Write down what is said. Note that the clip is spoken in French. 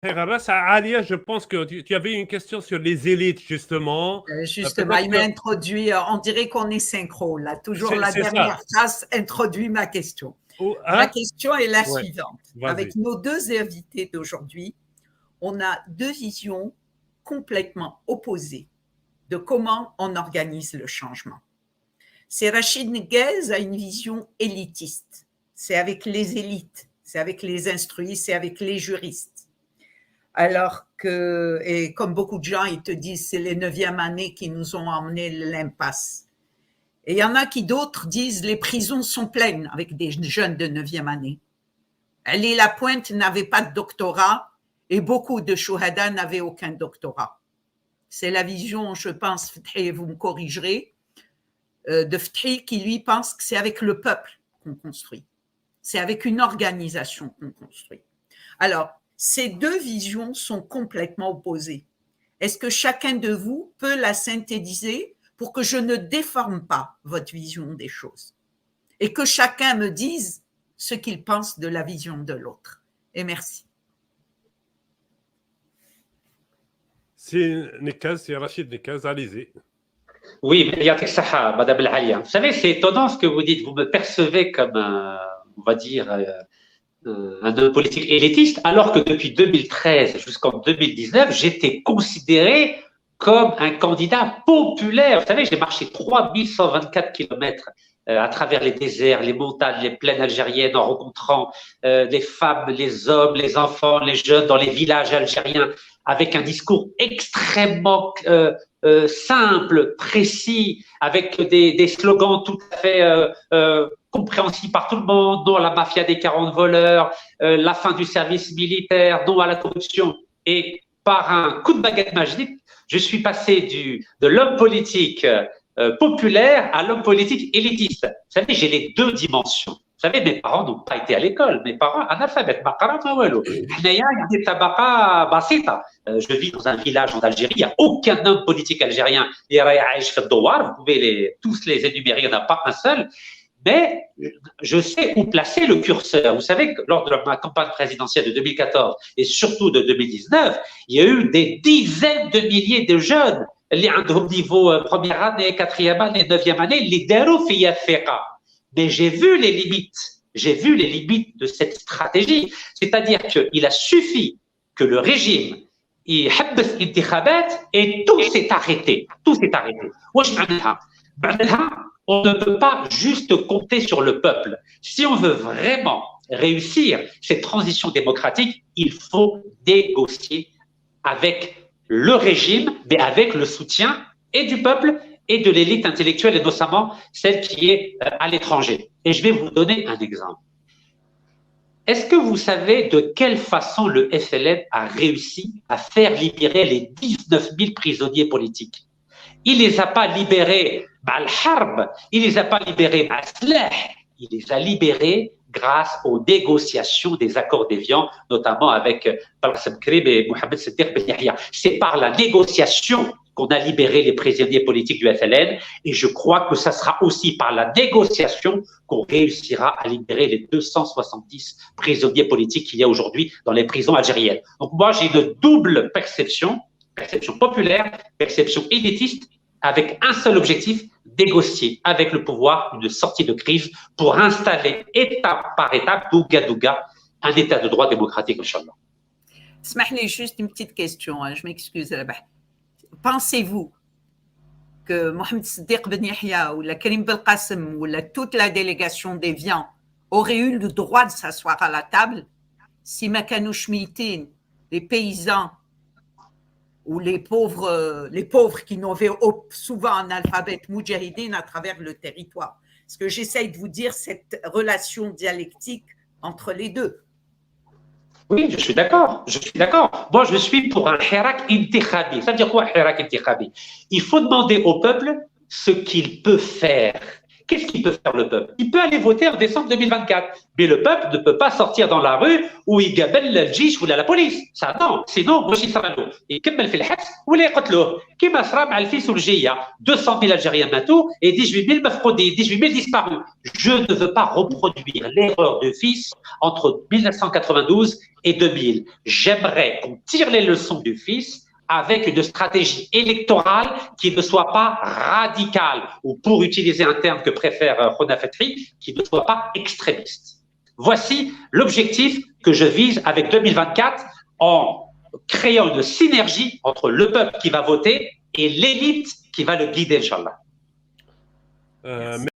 Alia, je pense que tu avais une question sur les élites, justement. Justement, il m'a introduit, on dirait qu'on est synchro, là. Toujours la dernière phrase introduit ma question. Ma question est la suivante. Avec nos deux invités d'aujourd'hui, on a deux visions complètement opposées de comment on organise le changement. C'est Rachid Nguez a une vision élitiste. C'est avec les élites, c'est avec les instruits, c'est avec les juristes. Alors que, et comme beaucoup de gens, ils te disent c'est les 9e années qui nous ont emmené l'impasse. Et il y en a qui d'autres disent les prisons sont pleines avec des jeunes de 9e année. Ali Lapointe n'avait pas de doctorat et beaucoup de chouhada n'avaient aucun doctorat. C'est la vision, je pense, Fethi, vous me corrigerez, de Fethi qui lui pense que c'est avec le peuple qu'on construit. C'est avec une organisation qu'on construit. Alors, ces deux visions sont complètement opposées. Est-ce que chacun de vous peut la synthétiser pour que je ne déforme pas votre vision des choses et que chacun me dise ce qu'il pense de la vision de l'autre? Et merci. C'est Rachid Nekaz, allez-y. Oui, Madame Alia. Vous savez, c'est étonnant ce que vous dites. Vous me percevez comme, on va dire, un homme politique élitiste, alors que depuis 2013 jusqu'en 2019, j'étais considéré comme un candidat populaire. Vous savez, j'ai marché 3124 kilomètres à travers les déserts, les montagnes, les plaines algériennes, en rencontrant les femmes, les hommes, les enfants, les jeunes dans les villages algériens, avec un discours extrêmement simple, précis, avec des slogans tout à fait compréhensible par tout le monde, non à la mafia des 40 voleurs, la fin du service militaire, non à la corruption. Et par un coup de baguette magique, je suis passé de l'homme politique populaire à l'homme politique élitiste. Vous savez, j'ai les deux dimensions. Vous savez, mes parents n'ont pas été à l'école. Mes parents, analphabètes. Je vis dans un village en Algérie. Il n'y a aucun homme politique algérien. Vous pouvez tous les énumérer, il n'y en a pas un seul. Mais je sais où placer le curseur. Vous savez que lors de ma campagne présidentielle de 2014 et surtout de 2019, il y a eu des dizaines de milliers de jeunes, les niveau première année, 4e année, 9e année, les Daroufia Fera. Mais j'ai vu les limites de cette stratégie. C'est-à-dire qu'il a suffi que le régime et tout s'est arrêté. Tout s'est arrêté. On ne peut pas juste compter sur le peuple. Si on veut vraiment réussir cette transition démocratique, il faut négocier avec le régime, mais avec le soutien et du peuple et de l'élite intellectuelle, et notamment celle qui est à l'étranger. Et je vais vous donner un exemple. Est-ce que vous savez de quelle façon le FLN a réussi à faire libérer les 19 000 prisonniers politiques? Il ne les a pas libérés par l'harb, il ne les a pas libérés par l'slah, il les a libérés grâce aux négociations des accords d'Évian, notamment avec Balqassem Krib et Mohamed Siddiq Ben Yahya. C'est par la négociation qu'on a libéré les prisonniers politiques du FLN, et je crois que ça sera aussi par la négociation qu'on réussira à libérer les 270 prisonniers politiques qu'il y a aujourd'hui dans les prisons algériennes. Donc moi, j'ai une double perception populaire, perception élitiste, avec un seul objectif, négocier avec le pouvoir une sortie de crise pour installer étape par étape, douga douga, un état de droit démocratique, Inch'Allah. Smahli, juste une petite question, hein, je m'excuse. Pensez-vous que Mohamed Siddiq Ben Yahya ou la Karim Belqasem ou toute la délégation d'Évian aurait eu le droit de s'asseoir à la table si Makanouch Mitin, les paysans ou les pauvres qui n'avaient souvent un alphabet moudjahidine à travers le territoire? Parce que j'essaye de vous dire cette relation dialectique entre les deux. Oui, je suis d'accord. Moi, je suis pour un hirak intikhabi. Ça veut dire quoi, hirak intikhabi? Il faut demander au peuple ce qu'il peut faire. Qu'est-ce qu'il peut faire le peuple? Il peut aller voter en décembre 2024, mais le peuple ne peut pas sortir dans la rue où il gabelle le djish ou la police. Ça non, sinon باش يصرالو يكمل في الحبس ولا يقتلوه كما صرا مع الفيس والجيه 200 000 Algériens ماتوا et 18 000 مفقودين 18 000 disparus. Je ne veux pas reproduire l'erreur de Fils entre 1992 et 2000. J'aimerais qu'on tire les leçons du Fils avec une stratégie électorale qui ne soit pas radicale, ou pour utiliser un terme que préfère Rona Fetri, qui ne soit pas extrémiste. Voici l'objectif que je vise avec 2024 en créant une synergie entre le peuple qui va voter et l'élite qui va le guider, Inch'Allah.